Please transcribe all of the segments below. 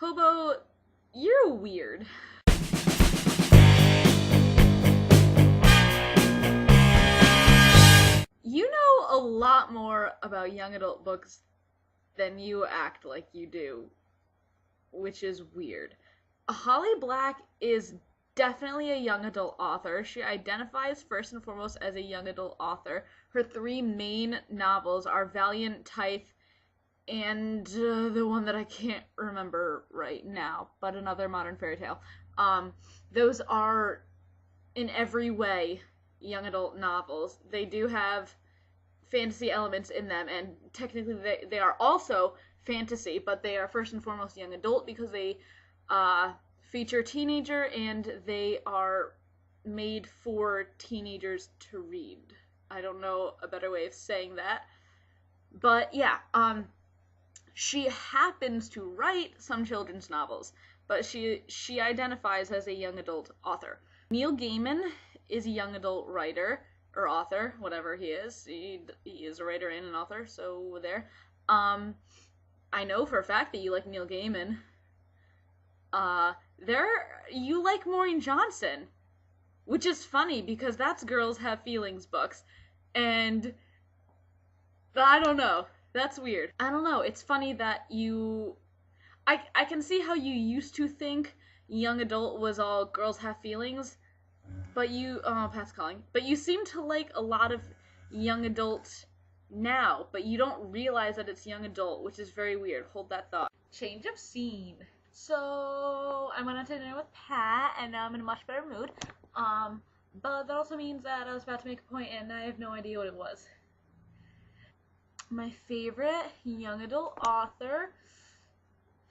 Hobo, you're weird. You know a lot more about young adult books than you act like you do, which is weird. Holly Black is definitely a young adult author. She identifies first and foremost as a young adult author. Her three main novels are Valiant, Tithe, and the one that I can't remember right now, but another modern fairy tale. Those are in every way young adult novels. They do have fantasy elements in them, and technically they are also fantasy, but they are first and foremost young adult because they feature teenager and they are made for teenagers to read. I don't know a better way of saying that. But yeah, she happens to write some children's novels, but she identifies as a young adult author. Neil Gaiman is a young adult writer or author, whatever he is. He is a writer and an author, so there. I know for a fact that you like Neil Gaiman. You like Maureen Johnson, which is funny because that's Girls Have Feelings books, and I don't know. That's weird. I don't know. It's funny that I can see how you used to think young adult was all girls have feelings, but Pat's calling. But you seem to like a lot of young adult now, but you don't realize that it's young adult, which is very weird. Hold that thought. Change of scene. So I went out to dinner with Pat, and now I'm in a much better mood. But that also means that I was about to make a point, and I have no idea what it was. My favorite young adult author,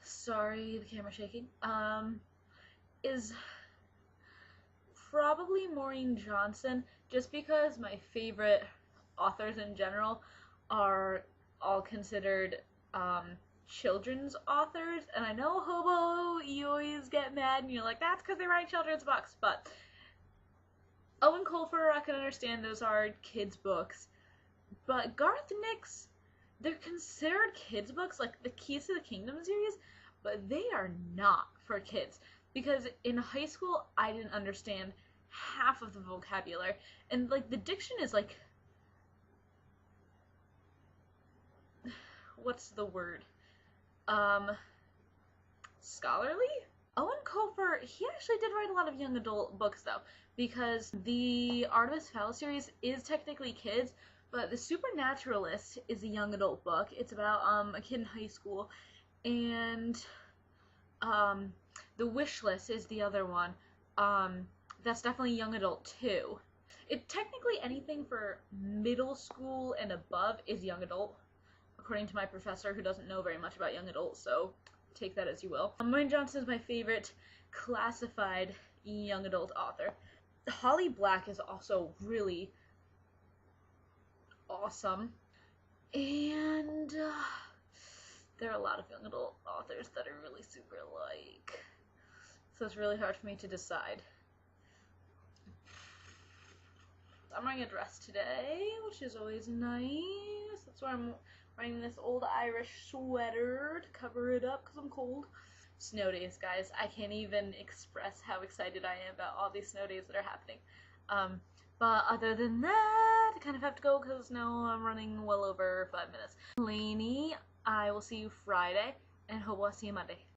sorry, the camera's shaking, is probably Maureen Johnson, just because my favorite authors in general are all considered children's authors. And I know, Hobo, you always get mad and you're like, that's because they write children's books, but Owen Colfer, I can understand those are kids' books, but Garth Nix, they're considered kids' books, like the Keys to the Kingdom series, but they are not for kids, because in high school I didn't understand half of the vocabulary, and like the diction is like, what's the word, scholarly? Owen Colfer, he actually did write a lot of young adult books though, because the Artemis Fowl series is technically kids, but The Supernaturalist is a young adult book. It's about a kid in high school, and The Wish List is the other one. That's definitely young adult too. Technically anything for middle school and above is young adult, according to my professor, who doesn't know very much about young adult, so take that as you will. Maureen Johnson is my favorite classified young adult author. Holly Black is also really awesome, and there are a lot of young adult authors that are really super like, so it's really hard for me to decide. I'm wearing a dress today, which is always nice. That's why I'm wearing this old Irish sweater to cover it up because I'm cold. Snow days, guys. I can't even express how excited I am about all these snow days that are happening. But other than that, I kind of have to go because now I'm running well over 5 minutes. Lainey, I will see you Friday, and Hobo, I'll see you Monday.